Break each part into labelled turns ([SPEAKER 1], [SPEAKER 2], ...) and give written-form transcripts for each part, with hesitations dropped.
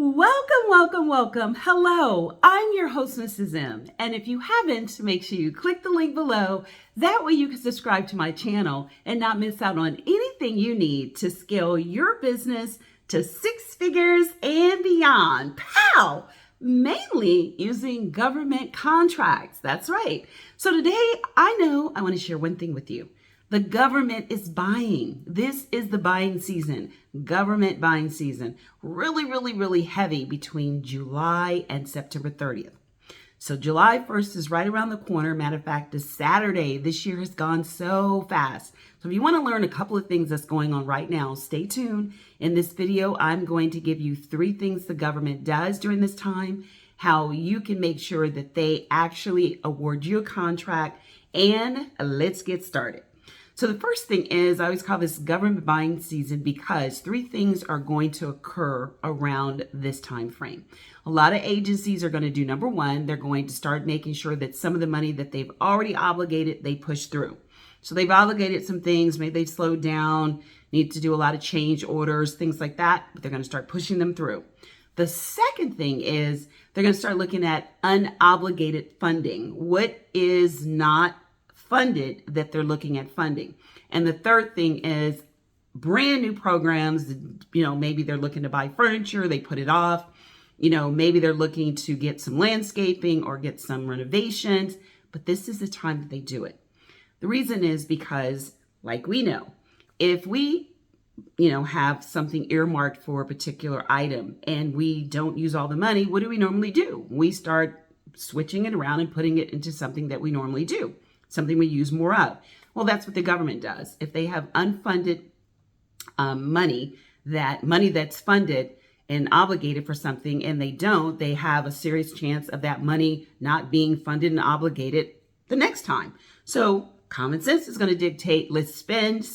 [SPEAKER 1] Welcome, welcome, welcome. Hello, I'm your host, Mrs. M. And if you haven't, make sure you click the link below. That way you can subscribe to my channel and not miss out on anything you need to scale your business to 6 figures and beyond. Pow! Mainly using government contracts. That's right. So today, I want to share one thing with you. The government is buying. This is the buying season, government buying season. Really heavy between July and September 30th. So July 1st is right around the corner. Matter of fact, it's Saturday. This year has gone so fast. So if you want to learn a couple of things that's going on right now, stay tuned. In this video, I'm going to give you 3 things the government does during this time, how you can make sure that they actually award you a contract, and let's get started. So the first thing is, I always call this government buying season because 3 things are going to occur around this time frame. A lot of agencies are going to do, number 1, they're going to start making sure that some of the money that they've already obligated, they push through. So they've obligated some things, maybe they've slowed down, need to do a lot of change orders, things like that, but they're going to start pushing them through. The second thing is they're going to start looking at unobligated funding. What is not funded that they're looking at funding. And the third thing is brand new programs. Maybe they're looking to buy furniture, they put it off. Maybe they're looking to get some landscaping or get some renovations, but this is the time that they do it. The reason is because, like we know, if we have something earmarked for a particular item and we don't use all the money, what do we normally do? We start switching it around and putting it into something that we normally do, something we use more of. Well, that's what the government does. If they have unfunded money that's funded and obligated for something and they don't, they have a serious chance of that money not being funded and obligated the next time. So common sense is going to dictate, let's spend,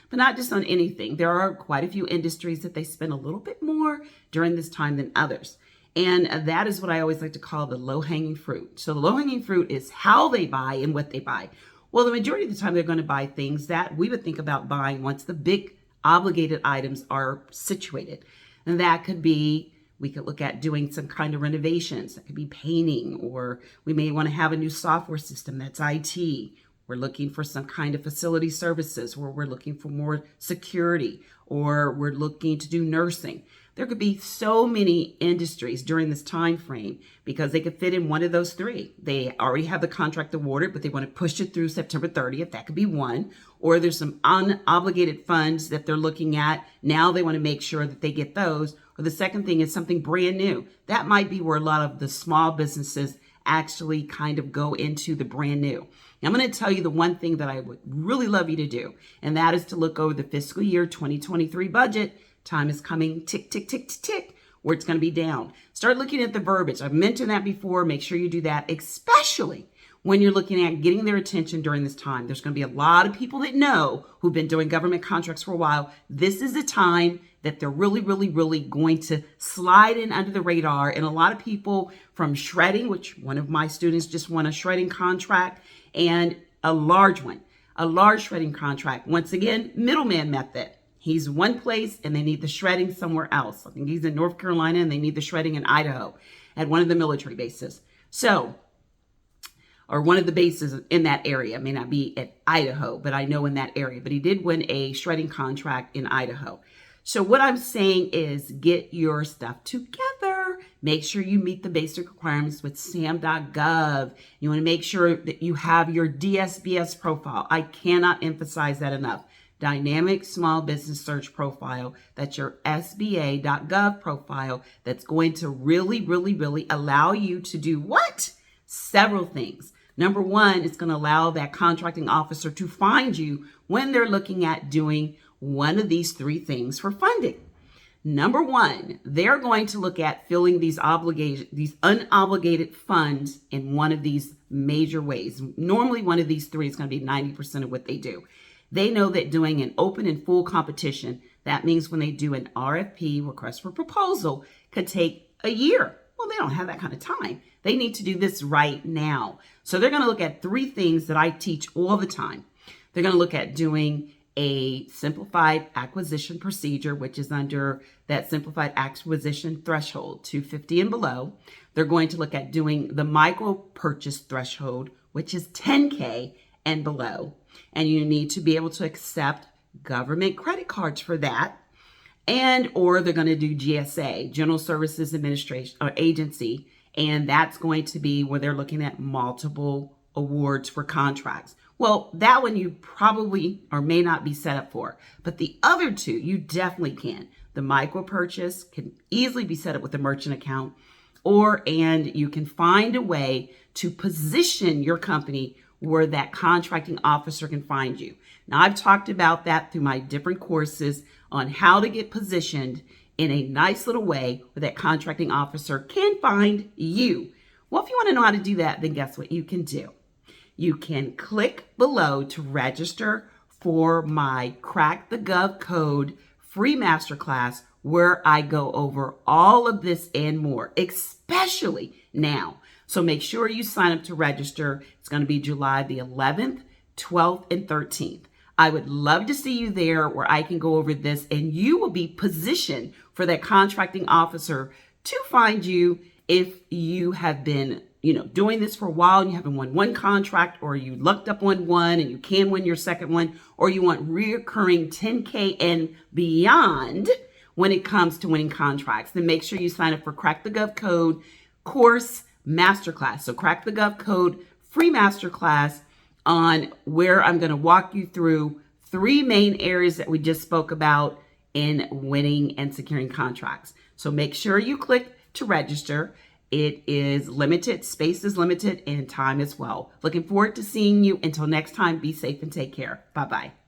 [SPEAKER 1] but not just on anything. There are quite a few industries that they spend a little bit more during this time than others. And that is what I always like to call the low-hanging fruit. So the low-hanging fruit is how they buy and what they buy. Well, the majority of the time they're going to buy things that we would think about buying once the big obligated items are situated. And that could be, we could look at doing some kind of renovations. That could be painting, or we may want to have a new software system, that's IT. We're looking for some kind of facility services, where we're looking for more security, or we're looking to do nursing. There could be so many industries during this time frame because they could fit in one of those 3. They already have the contract awarded, but they want to push it through September 30th. That could be one. Or there's some unobligated funds that they're looking at. Now they want to make sure that they get those. Or the second thing is something brand new. That might be where a lot of the small businesses actually kind of go into the brand new. Now, I'm going to tell you the one thing that I would really love you to do, and that is to look over the fiscal year 2023 budget. Time is coming, tick, tick, tick, tick, tick, where it's going to be down. Start looking at the verbiage. I've mentioned that before. Make sure you do that, especially when you're looking at getting their attention during this time. There's going to be a lot of people that know who've been doing government contracts for a while. This is the time that they're really going to slide in under the radar. And a lot of people from shredding, which one of my students just won a shredding contract, and a large shredding contract. Once again, middleman method. He's one place and they need the shredding somewhere else. I think he's in North Carolina and they need the shredding in Idaho at one of the military bases. Or one of the bases in that area. It may not be at Idaho, but I know in that area. But he did win a shredding contract in Idaho. So what I'm saying is get your stuff together. Make sure you meet the basic requirements with sam.gov. You want to make sure that you have your DSBS profile. I cannot emphasize that enough. Dynamic Small Business Search Profile. That's your sma.gov profile. That's going to really allow you to do what? Several things. Number 1, it's going to allow that contracting officer to find you when they're looking at doing one of these 3 things for funding. Number 1, they're going to look at filling these unobligated funds in one of these major ways. Normally, one of these 3 is going to be 90% of what they do. They know that doing an open and full competition, that means when they do an RFP, request for proposal, could take a year. Well, they don't have that kind of time. They need to do this right now. So they're going to look at 3 things that I teach all the time. They're going to look at doing a simplified acquisition procedure, which is under that simplified acquisition threshold, 250 and below. They're going to look at doing the micro purchase threshold, which is 10K and below. And you need to be able to accept government credit cards for that. And or they're going to do GSA, General Services Administration or Agency, and that's going to be where they're looking at multiple awards for contracts. Well, that one you probably or may not be set up for, but the other two you definitely can. The micro purchase can easily be set up with a merchant account, and you can find a way to position your company where that contracting officer can find you. Now, I've talked about that through my different courses on how to get positioned in a nice little way where that contracting officer can find you. Well, if you want to know how to do that, then guess what you can do? You can click below to register for my Crack the Gov Code free masterclass, where I go over all of this and more, especially now. So make sure you sign up to register. It's going to be July the 11th, 12th, and 13th. I would love to see you there where I can go over this and you will be positioned for that contracting officer to find you if you have been, doing this for a while and you haven't won one contract, or you lucked up on one and you can win your second one, or you want reoccurring 10K and beyond when it comes to winning contracts. Then make sure you sign up for Crack the Gov Code course masterclass. So Crack the Gov Code free masterclass, on where I'm going to walk you through 3 main areas that we just spoke about in winning and securing contracts. So make sure you click to register. It is limited, space is limited, and time as well. Looking forward to seeing you. Until next time, be safe and take care. Bye-bye.